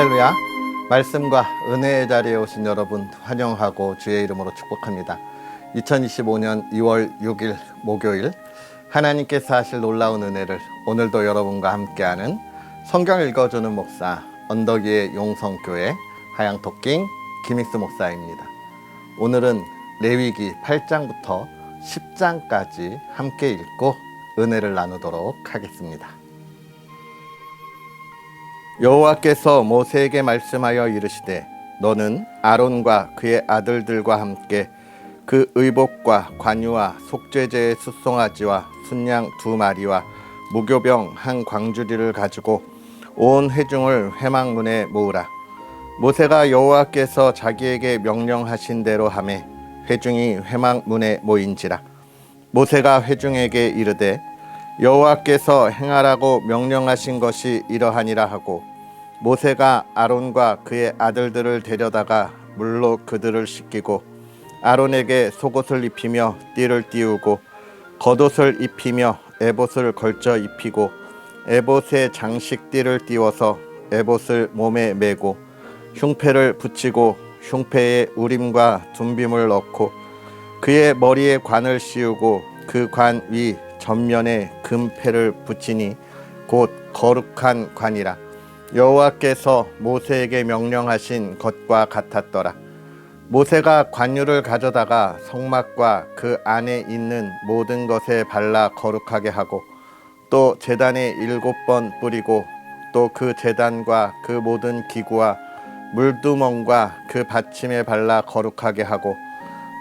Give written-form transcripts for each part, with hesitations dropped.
할렐루야. 말씀과 은혜의 자리에 오신 여러분 환영하고 주의 이름으로 축복합니다. 2025년 2월 6일 목요일, 하나님께서 하실 놀라운 은혜를 오늘도 여러분과 함께하는 성경 읽어주는 목사 언덕위의 용성교회 하양토킹 김익수 목사입니다. 오늘은 레위기 8장부터 10장까지 함께 읽고 은혜를 나누도록 하겠습니다. 여호와께서 모세에게 말씀하여 이르시되 너는 아론과 그의 아들들과 함께 그 의복과 관유와 속죄제의 숫송아지와 순양 2마리와 무교병 한 광주리를 가지고 온 회중을 회막문에 모으라. 모세가 여호와께서 자기에게 명령하신 대로 하매 회중이 회막문에 모인지라. 모세가 회중에게 이르되 여호와께서 행하라고 명령하신 것이 이러하니라 하고 모세가 아론과 그의 아들들을 데려다가 물로 그들을 씻기고 아론에게 속옷을 입히며 띠를 띠우고 겉옷을 입히며 에봇을 걸쳐 입히고 에봇에 장식띠를 띠워서 에봇을 몸에 메고 흉패를 붙이고 흉패에 우림과 둠빔을 넣고 그의 머리에 관을 씌우고 그 관 위 전면에 금패를 붙이니 곧 거룩한 관이라. 여호와께서 모세에게 명령하신 것과 같았더라. 모세가 관유를 가져다가 성막과 그 안에 있는 모든 것에 발라 거룩하게 하고 또 제단에 7번 뿌리고 또 그 제단과 그 모든 기구와 물두멍과 그 받침에 발라 거룩하게 하고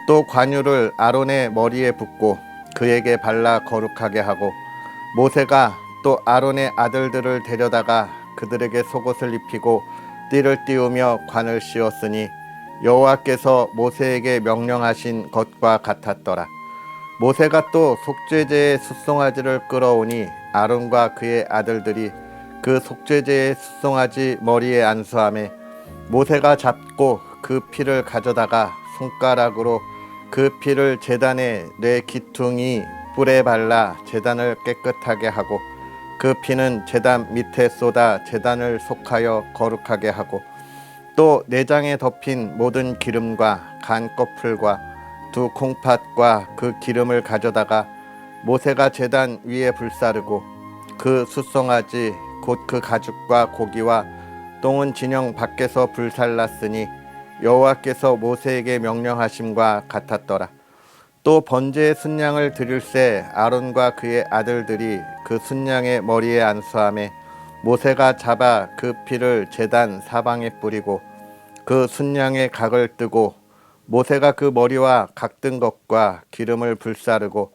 또 관유를 아론의 머리에 붓고 그에게 발라 거룩하게 하고 모세가 또 아론의 아들들을 데려다가 그들에게 속옷을 입히고 띠를 띠우며 관을 씌웠으니 여호와께서 모세에게 명령하신 것과 같았더라. 모세가 또 속죄제의 숫송아지를 끌어오니 아론과 그의 아들들이 그 속죄제의 숫송아지 머리에 안수하며 모세가 잡고 그 피를 가져다가 손가락으로 그 피를 제단의 네 기퉁이 뿔에 발라 제단을 깨끗하게 하고 그 피는 제단 밑에 쏟아 제단을 속하여 거룩하게 하고 또 내장에 덮인 모든 기름과 간 껍풀과 2 콩팥과 그 기름을 가져다가 모세가 제단 위에 불사르고 그 숫송아지 곧 그 가죽과 고기와 똥은 진영 밖에서 불살랐으니 여호와께서 모세에게 명령하심과 같았더라. 또 번제의 순양을 드릴새 아론과 그의 아들들이 그 순양의 머리에 안수하며 모세가 잡아 그 피를 제단 사방에 뿌리고 그 순양의 각을 뜨고 모세가 그 머리와 각든 것과 기름을 불사르고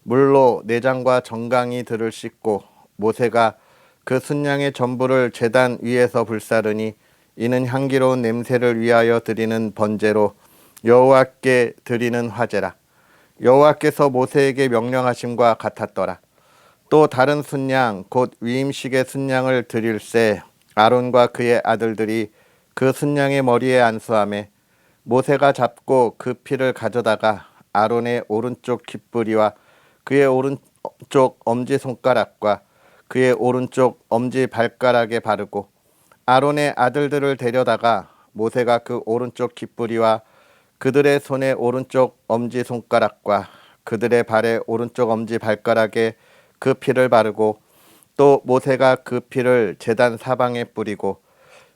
물로 내장과 정강이 들을 씻고 모세가 그 순양의 전부를 제단 위에서 불사르니 이는 향기로운 냄새를 위하여 드리는 번제로 여호와께 드리는 화제라. 여호와께서 모세에게 명령하심과 같았더라. 또 다른 순양 곧 위임식의 순양을 드릴새 아론과 그의 아들들이 그 순양의 머리에 안수하며 모세가 잡고 그 피를 가져다가 아론의 오른쪽 귓부리와 그의 오른쪽 엄지손가락과 그의 오른쪽 엄지발가락에 바르고 아론의 아들들을 데려다가 모세가 그 오른쪽 귓부리와 그들의 손의 오른쪽 엄지손가락과 그들의 발의 오른쪽 엄지발가락에 그 피를 바르고 또 모세가 그 피를 제단 사방에 뿌리고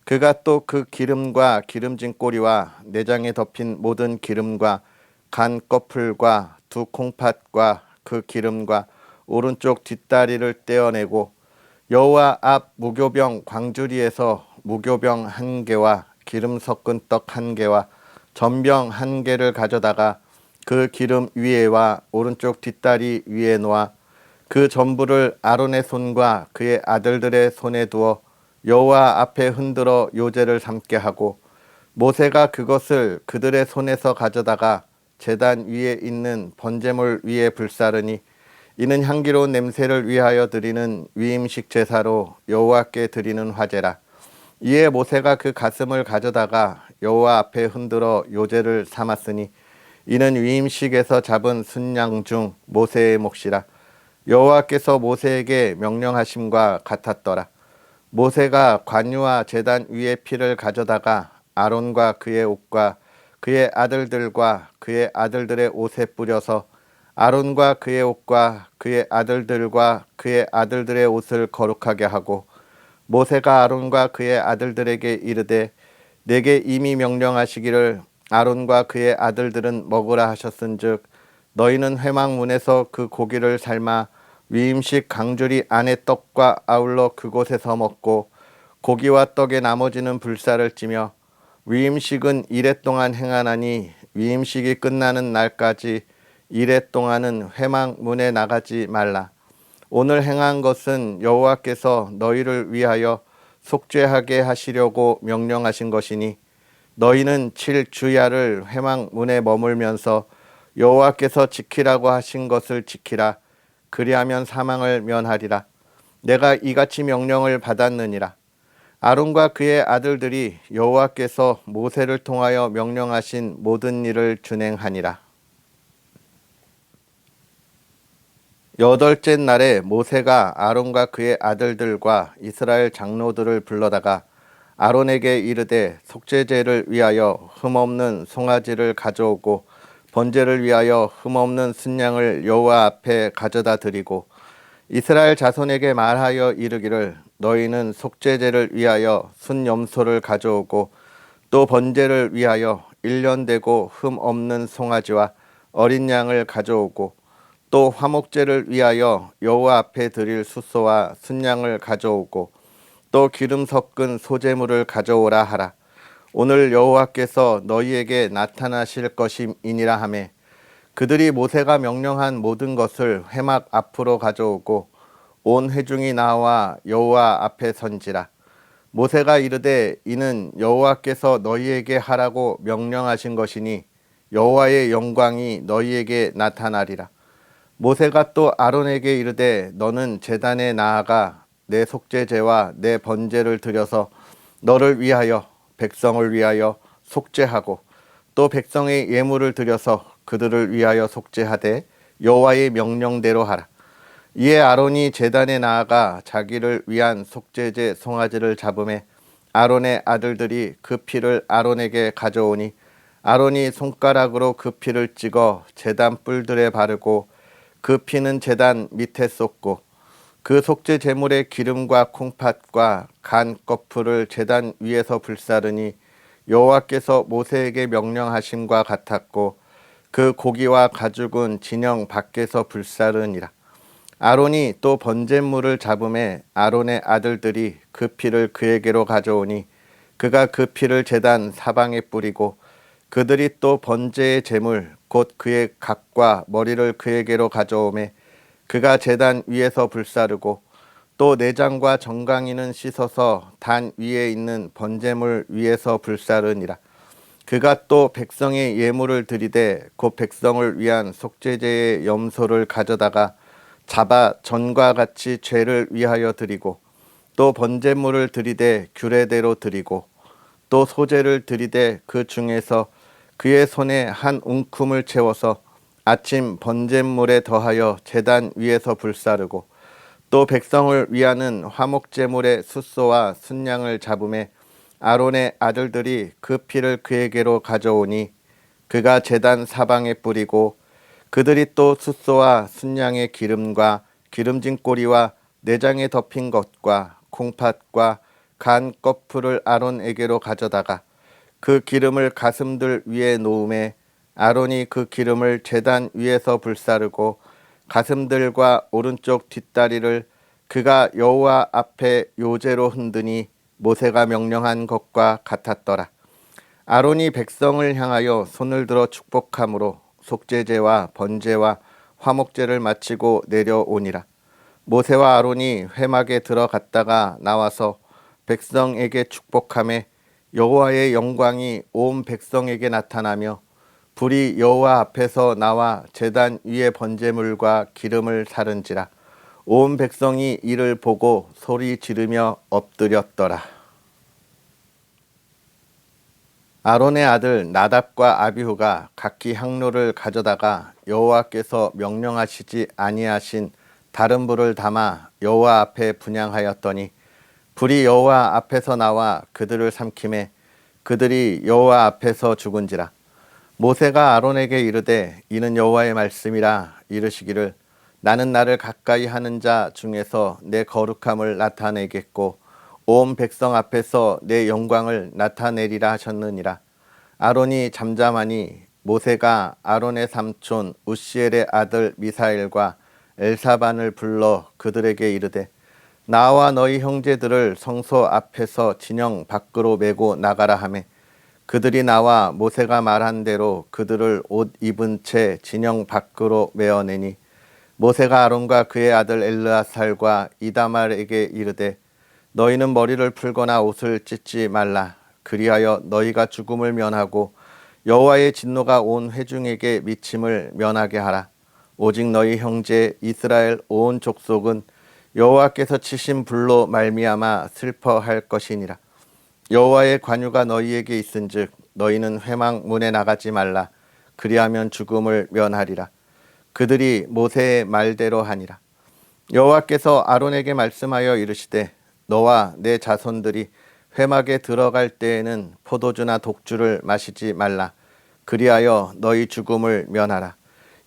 그가 또 그 기름과 기름진 꼬리와 내장에 덮인 모든 기름과 간 껍풀과 2 콩팥과 그 기름과 오른쪽 뒷다리를 떼어내고 여호와 앞 무교병 광주리에서 무교병 1개와 기름 섞은 떡 1개와 전병 1개를 가져다가 그 기름 위에와 오른쪽 뒷다리 위에 놓아 그 전부를 아론의 손과 그의 아들들의 손에 두어 여호와 앞에 흔들어 요제를 삼게 하고 모세가 그것을 그들의 손에서 가져다가 제단 위에 있는 번제물 위에 불사르니 이는 향기로운 냄새를 위하여 드리는 위임식 제사로 여호와께 드리는 화제라. 이에 모세가 그 가슴을 가져다가 여호와 앞에 흔들어 요제를 삼았으니 이는 위임식에서 잡은 순양 중 모세의 몫이라. 여호와께서 모세에게 명령하심과 같았더라. 모세가 관유와 제단 위에 피를 가져다가 아론과 그의 옷과 그의 아들들과 그의 아들들의 옷에 뿌려서 아론과 그의 옷과 그의 아들들과 그의 아들들의 옷을 거룩하게 하고, 모세가 아론과 그의 아들들에게 이르되 내게 이미 명령하시기를 아론과 그의 아들들은 먹으라 하셨은즉 너희는 회막문에서 그 고기를 삶아 위임식 강주리 안에 떡과 아울러 그곳에서 먹고 고기와 떡의 나머지는 불사를 찌며, 위임식은 이레 동안 행하나니 위임식이 끝나는 날까지 이레 동안은 회막문에 나가지 말라. 오늘 행한 것은 여호와께서 너희를 위하여 속죄하게 하시려고 명령하신 것이니 너희는 7주야를 회막문에 머물면서 여호와께서 지키라고 하신 것을 지키라. 그리하면 사망을 면하리라. 내가 이같이 명령을 받았느니라. 아론과 그의 아들들이 여호와께서 모세를 통하여 명령하신 모든 일을 준행하니라. 여덟째 날에 모세가 아론과 그의 아들들과 이스라엘 장로들을 불러다가 아론에게 이르되 속죄제를 위하여 흠없는 송아지를 가져오고 번제를 위하여 흠없는 순양을 여호와 앞에 가져다 드리고, 이스라엘 자손에게 말하여 이르기를 너희는 속죄제를 위하여 순염소를 가져오고 또 번제를 위하여 1년 되고 흠 없는 송아지와 어린 양을 가져오고 또 화목제를 위하여 여호와 앞에 드릴 숫소와 순양을 가져오고 또 기름 섞은 소제물을 가져오라 하라. 오늘 여호와께서 너희에게 나타나실 것임이니라 하매, 그들이 모세가 명령한 모든 것을 회막 앞으로 가져오고 온 회중이 나와 여호와 앞에 선지라. 모세가 이르되 이는 여호와께서 너희에게 하라고 명령하신 것이니 여호와의 영광이 너희에게 나타나리라. 모세가 또 아론에게 이르되 너는 제단에 나아가 내 속죄제와 내 번제를 드려서 너를 위하여 백성을 위하여 속죄하고 또 백성의 예물을 드려서 그들을 위하여 속죄하되 여호와의 명령대로 하라. 이에 아론이 제단에 나아가 자기를 위한 속죄제 송아지를 잡음에 아론의 아들들이 그 피를 아론에게 가져오니 아론이 손가락으로 그 피를 찍어 제단 뿔들에 바르고 그 피는 제단 밑에 쏟고 그 속죄 제물의 기름과 콩팥과 간 거풀을 제단 위에서 불사르니 여호와께서 모세에게 명령하심과 같았고 그 고기와 가죽은 진영 밖에서 불사르니라. 아론이 또 번제물을 잡음에 아론의 아들들이 그 피를 그에게로 가져오니 그가 그 피를 제단 사방에 뿌리고 그들이 또 번제의 제물 곧 그의 각과 머리를 그에게로 가져오매 그가 제단 위에서 불사르고 또 내장과 정강이는 씻어서 단 위에 있는 번제물 위에서 불사르니라. 그가 또 백성의 예물을 드리되 곧 백성을 위한 속죄제의 염소를 가져다가 잡아 전과 같이 죄를 위하여 드리고 또 번제물을 드리되 규례대로 드리고 또 소제를 드리되 그 중에서 그의 손에 한 웅큼을 채워서 아침 번제물에 더하여 제단 위에서 불사르고 또 백성을 위하는 화목제물의 숫소와 순양을 잡음에 아론의 아들들이 그 피를 그에게로 가져오니 그가 제단 사방에 뿌리고 그들이 또 숫소와 순양의 기름과 기름진 꼬리와 내장에 덮인 것과 콩팥과 간 거풀을 아론에게로 가져다가 그 기름을 가슴들 위에 놓음에 아론이 그 기름을 제단 위에서 불사르고 가슴들과 오른쪽 뒷다리를 그가 여호와 앞에 요제로 흔드니 모세가 명령한 것과 같았더라. 아론이 백성을 향하여 손을 들어 축복함으로 속죄제와 번제와 화목제를 마치고 내려오니라. 모세와 아론이 회막에 들어갔다가 나와서 백성에게 축복하매 여호와의 영광이 온 백성에게 나타나며 불이 여호와 앞에서 나와 제단 위에 번제물과 기름을 사른지라. 온 백성이 이를 보고 소리 지르며 엎드렸더라. 아론의 아들 나답과 아비후가 각기 향로를 가져다가 여호와께서 명령하시지 아니하신 다른 불을 담아 여호와 앞에 분향하였더니 불이 여호와 앞에서 나와 그들을 삼키매 그들이 여호와 앞에서 죽은지라. 모세가 아론에게 이르되 이는 여호와의 말씀이라 이르시기를 나는 나를 가까이 하는 자 중에서 내 거룩함을 나타내겠고 온 백성 앞에서 내 영광을 나타내리라 하셨느니라. 아론이 잠잠하니 모세가 아론의 삼촌 우시엘의 아들 미사엘과 엘사반을 불러 그들에게 이르되 나와 너희 형제들을 성소 앞에서 진영 밖으로 메고 나가라 하매 그들이 나와 모세가 말한 대로 그들을 옷 입은 채 진영 밖으로 메어내니 모세가 아론과 그의 아들 엘르아살과 이다말에게 이르되 너희는 머리를 풀거나 옷을 찢지 말라. 그리하여 너희가 죽음을 면하고 여호와의 진노가 온 회중에게 미침을 면하게 하라. 오직 너희 형제 이스라엘 온 족속은 여호와께서 치신 불로 말미암아 슬퍼할 것이니라. 여호와의 관유가 너희에게 있은즉 너희는 회막 문에 나가지 말라. 그리하면 죽음을 면하리라. 그들이 모세의 말대로 하니라. 여호와께서 아론에게 말씀하여 이르시되 너와 내 자손들이 회막에 들어갈 때에는 포도주나 독주를 마시지 말라. 그리하여 너희 죽음을 면하라.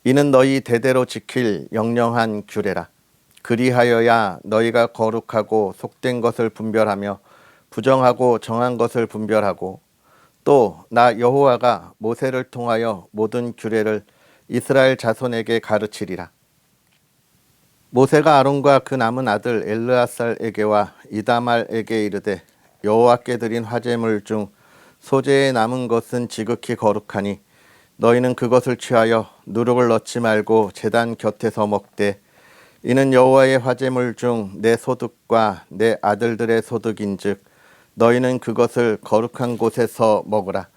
이는 너희 대대로 지킬 영영한 규례라. 그리하여야 너희가 거룩하고 속된 것을 분별하며 부정하고 정한 것을 분별하고 또 나 여호와가 모세를 통하여 모든 규례를 이스라엘 자손에게 가르치리라. 모세가 아론과 그 남은 아들 엘르아살에게와 이다말에게 이르되 여호와께 드린 화제물 중 소재에 남은 것은 지극히 거룩하니 너희는 그것을 취하여 누룩을 넣지 말고 제단 곁에서 먹되 이는 여호와의 화제물 중 내 소득과 내 아들들의 소득인즉 너희는 그것을 거룩한 곳에서 먹으라.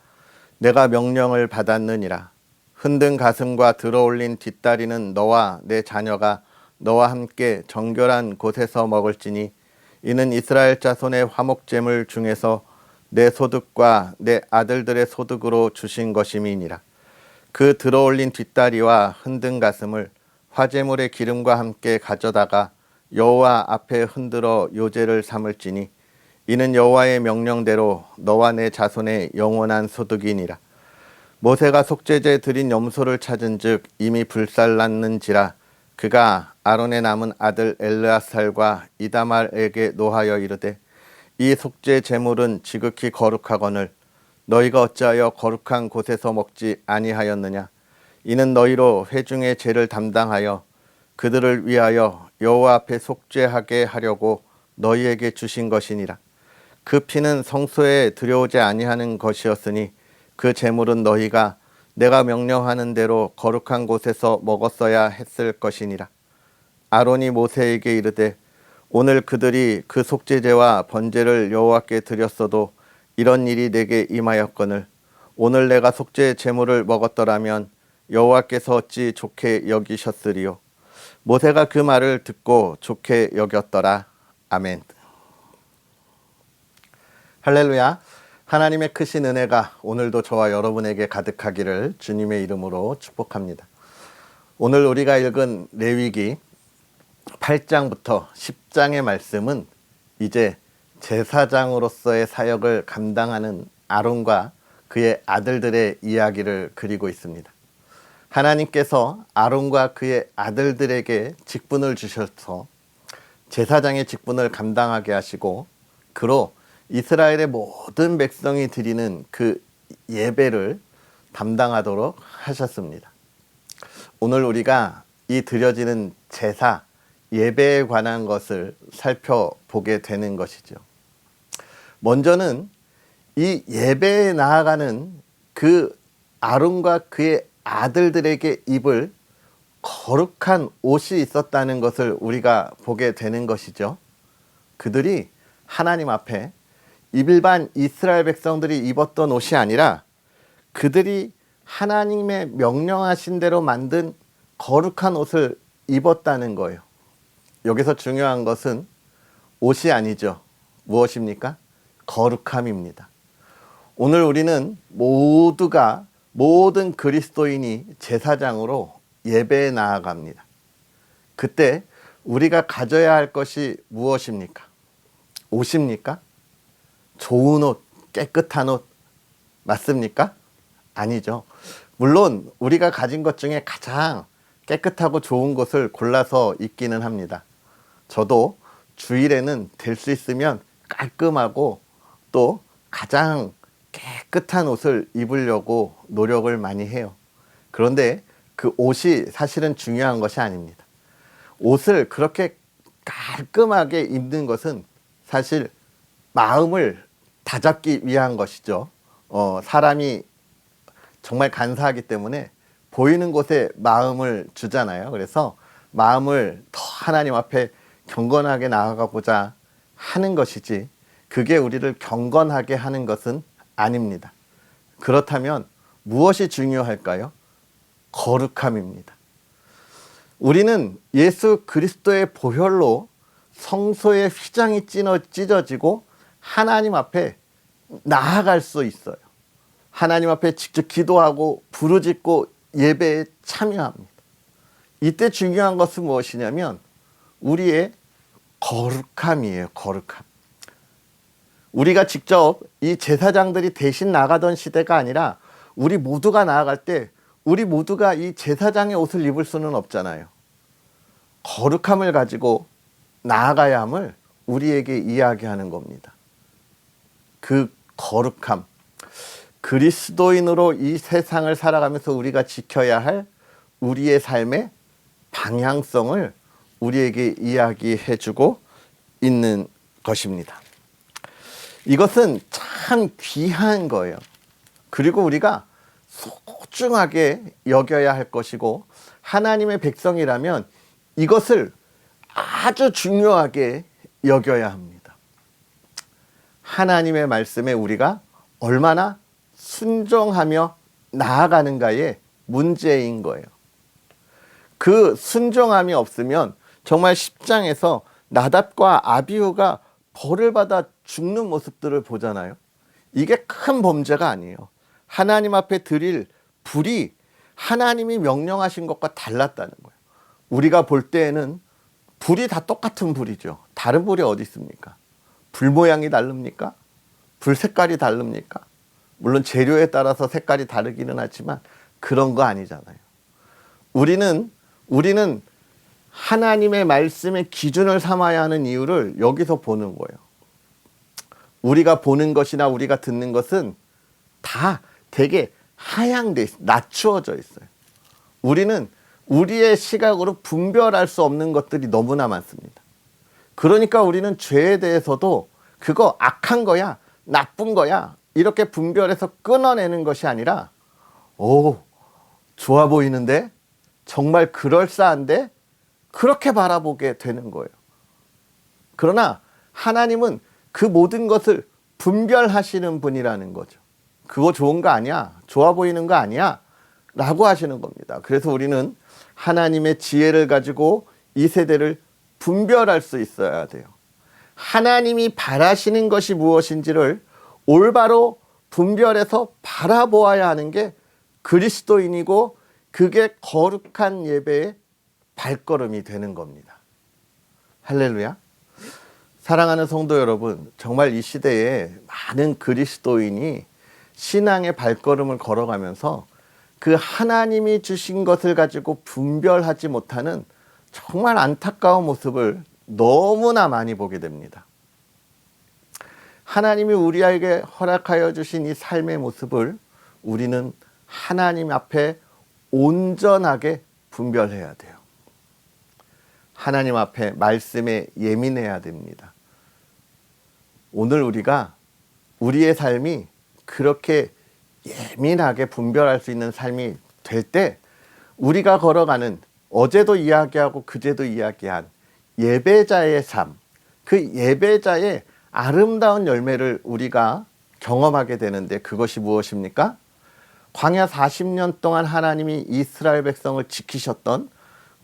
내가 명령을 받았느니라. 흔든 가슴과 들어올린 뒷다리는 너와 내 자녀가 너와 함께 정결한 곳에서 먹을지니 이는 이스라엘 자손의 화목제물 중에서 내 소득과 내 아들들의 소득으로 주신 것임이니라. 그 들어올린 뒷다리와 흔든 가슴을 화제물의 기름과 함께 가져다가 여호와 앞에 흔들어 요제를 삼을지니 이는 여호와의 명령대로 너와 내 자손의 영원한 소득이니라. 모세가 속죄제 드린 염소를 찾은즉 이미 불살랐는지라. 그가 아론의 남은 아들 엘르아살과 이다말에게 노하여 이르되 이 속죄 제물은 지극히 거룩하거늘 너희가 어찌하여 거룩한 곳에서 먹지 아니하였느냐. 이는 너희로 회중의 죄를 담당하여 그들을 위하여 여호와 앞에 속죄하게 하려고 너희에게 주신 것이니라. 그 피는 성소에 들여오지 아니하는 것이었으니 그 제물은 너희가 내가 명령하는 대로 거룩한 곳에서 먹었어야 했을 것이니라. 아론이 모세에게 이르되 오늘 그들이 그 속죄제와 번제를 여호와께 드렸어도 이런 일이 내게 임하였거늘 오늘 내가 속죄 제물을 먹었더라면 여호와께서 어찌 좋게 여기셨으리요. 모세가 그 말을 듣고 좋게 여겼더라. 아멘. 할렐루야. 하나님의 크신 은혜가 오늘도 저와 여러분에게 가득하기를 주님의 이름으로 축복합니다. 오늘 우리가 읽은 레위기 8장부터 10장의 말씀은 이제 제사장으로서의 사역을 감당하는 아론과 그의 아들들의 이야기를 그리고 있습니다. 하나님께서 아론과 그의 아들들에게 직분을 주셔서 제사장의 직분을 감당하게 하시고 그로 이스라엘의 모든 백성이 드리는 그 예배를 담당하도록 하셨습니다. 오늘 우리가 이 드려지는 제사, 예배에 관한 것을 살펴보게 되는 것이죠. 먼저는 이 예배에 나아가는 그 아론과 그의 아들들에게 입을 거룩한 옷이 있었다는 것을 우리가 보게 되는 것이죠. 그들이 하나님 앞에 일반 이스라엘 백성들이 입었던 옷이 아니라 그들이 하나님의 명령하신 대로 만든 거룩한 옷을 입었다는 거예요. 여기서 중요한 것은 옷이 아니죠. 무엇입니까? 거룩함입니다. 오늘 우리는 모두가 모든 그리스도인이 제사장으로 예배에 나아갑니다. 그때 우리가 가져야 할 것이 무엇입니까? 옷입니까? 좋은 옷, 깨끗한 옷 맞습니까? 아니죠. 물론 우리가 가진 것 중에 가장 깨끗하고 좋은 것을 골라서 입기는 합니다. 저도 주일에는 될 수 있으면 깔끔하고 또 가장 깨끗한 옷을 입으려고 노력을 많이 해요. 그런데 그 옷이 사실은 중요한 것이 아닙니다. 옷을 그렇게 깔끔하게 입는 것은 사실 마음을 다잡기 위한 것이죠. 사람이 정말 간사하기 때문에 보이는 곳에 마음을 주잖아요. 그래서 마음을 더 하나님 앞에 경건하게 나아가고자 하는 것이지, 그게 우리를 경건하게 하는 것은 아닙니다. 그렇다면 무엇이 중요할까요? 거룩함입니다. 우리는 예수 그리스도의 보혈로 성소의 휘장이 찢어지고 하나님 앞에 나아갈 수 있어요. 하나님 앞에 직접 기도하고 부르짖고 예배에 참여합니다. 이때 중요한 것은 무엇이냐면 우리의 거룩함이에요. 거룩함. 우리가 직접 이 제사장들이 대신 나가던 시대가 아니라 우리 모두가 나아갈 때 우리 모두가 이 제사장의 옷을 입을 수는 없잖아요. 거룩함을 가지고 나아가야 함을 우리에게 이야기하는 겁니다. 그 거룩함, 그리스도인으로 이 세상을 살아가면서 우리가 지켜야 할 우리의 삶의 방향성을 우리에게 이야기해주고 있는 것입니다. 이것은 참 귀한 거예요. 그리고 우리가 소중하게 여겨야 할 것이고, 하나님의 백성이라면 이것을 아주 중요하게 여겨야 합니다. 하나님의 말씀에 우리가 얼마나 순종하며 나아가는가의 문제인 거예요. 그 순종함이 없으면 정말 10장에서 나답과 아비후가 벌을 받아 죽는 모습들을 보잖아요. 이게 큰 범죄가 아니에요. 하나님 앞에 드릴 불이 하나님이 명령하신 것과 달랐다는 거예요. 우리가 볼 때에는 불이 다 똑같은 불이죠. 다른 불이 어디 있습니까? 불 모양이 다릅니까? 불 색깔이 다릅니까? 물론 재료에 따라서 색깔이 다르기는 하지만 그런 거 아니잖아요. 우리는 하나님의 말씀의 기준을 삼아야 하는 이유를 여기서 보는 거예요. 우리가 보는 것이나 우리가 듣는 것은 다 되게 하향돼 있어요. 낮추어져 있어요. 우리는 우리의 시각으로 분별할 수 없는 것들이 너무나 많습니다. 그러니까 우리는 죄에 대해서도 그거 악한 거야, 나쁜 거야, 이렇게 분별해서 끊어내는 것이 아니라, 오, 좋아 보이는데? 정말 그럴싸한데? 그렇게 바라보게 되는 거예요. 그러나 하나님은 그 모든 것을 분별하시는 분이라는 거죠. 그거 좋은 거 아니야? 좋아 보이는 거 아니야? 라고 하시는 겁니다. 그래서 우리는 하나님의 지혜를 가지고 이 세대를 분별할 수 있어야 돼요. 하나님이 바라시는 것이 무엇인지를 올바로 분별해서 바라보아야 하는 게 그리스도인이고, 그게 거룩한 예배의 발걸음이 되는 겁니다. 할렐루야. 사랑하는 성도 여러분, 정말 이 시대에 많은 그리스도인이 신앙의 발걸음을 걸어가면서 그 하나님이 주신 것을 가지고 분별하지 못하는 정말 안타까운 모습을 너무나 많이 보게 됩니다. 하나님이 우리에게 허락하여 주신 이 삶의 모습을 우리는 하나님 앞에 온전하게 분별해야 돼요. 하나님 앞에 말씀에 예민해야 됩니다. 오늘 우리가 우리의 삶이 그렇게 예민하게 분별할 수 있는 삶이 될 때, 우리가 걸어가는, 어제도 이야기하고 그제도 이야기한 예배자의 삶, 그 예배자의 아름다운 열매를 우리가 경험하게 되는데, 그것이 무엇입니까? 광야 40년 동안 하나님이 이스라엘 백성을 지키셨던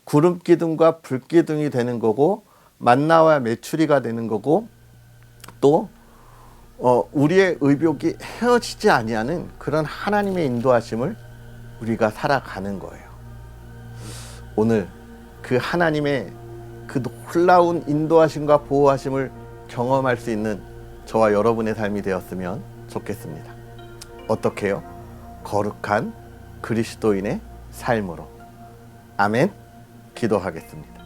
구름 기둥과 불 기둥이 되는 거고, 만나와 메추리가 되는 거고, 또 우리의 의복이 헤어지지 아니하는 그런 하나님의 인도하심을 우리가 살아가는 거예요. 오늘 그 하나님의 그 놀라운 인도하심과 보호하심을 경험할 수 있는 저와 여러분의 삶이 되었으면 좋겠습니다. 어떻게요? 거룩한 그리스도인의 삶으로. 아멘. 기도하겠습니다.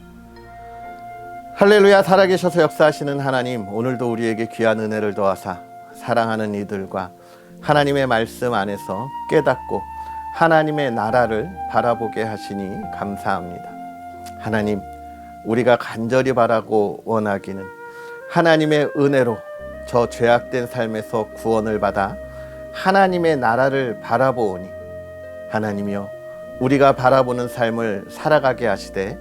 할렐루야. 살아계셔서 역사하시는 하나님, 오늘도 우리에게 귀한 은혜를 더하사 사랑하는 이들과 하나님의 말씀 안에서 깨닫고 하나님의 나라를 바라보게 하시니 감사합니다. 하나님, 우리가 간절히 바라고 원하기는 하나님의 은혜로 저 죄악된 삶에서 구원을 받아 하나님의 나라를 바라보오니, 하나님이여, 우리가 바라보는 삶을 살아가게 하시되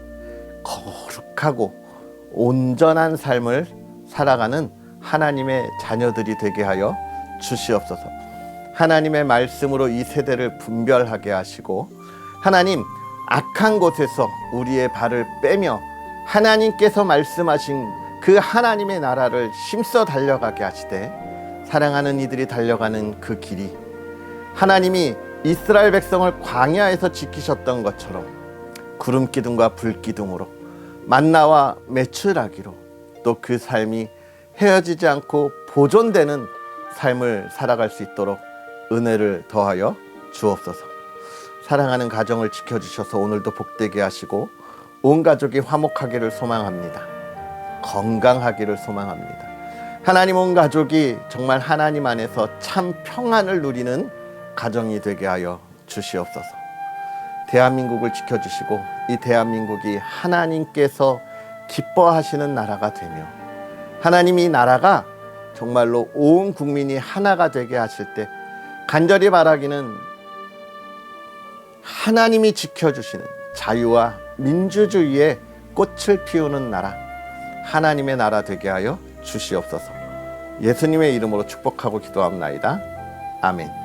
거룩하고 온전한 삶을 살아가는 하나님의 자녀들이 되게 하여 주시옵소서. 하나님의 말씀으로 이 세대를 분별하게 하시고, 하나님, 악한 곳에서 우리의 발을 빼며 하나님께서 말씀하신 그 하나님의 나라를 힘써 달려가게 하시되, 사랑하는 이들이 달려가는 그 길이 하나님이 이스라엘 백성을 광야에서 지키셨던 것처럼 구름 기둥과 불 기둥으로 만나와 메추라기로 또 그 삶이 헤어지지 않고 보존되는 삶을 살아갈 수 있도록 은혜를 더하여 주옵소서. 사랑하는 가정을 지켜주셔서 오늘도 복되게 하시고 온 가족이 화목하기를 소망합니다. 건강하기를 소망합니다. 하나님, 온 가족이 정말 하나님 안에서 참 평안을 누리는 가정이 되게 하여 주시옵소서. 대한민국을 지켜주시고 이 대한민국이 하나님께서 기뻐하시는 나라가 되며, 하나님이 나라가 정말로 온 국민이 하나가 되게 하실 때 간절히 바라기는 하나님이 지켜주시는 자유와 민주주의의 꽃을 피우는 나라, 하나님의 나라 되게 하여 주시옵소서. 예수님의 이름으로 축복하고 기도합나이다. 아멘.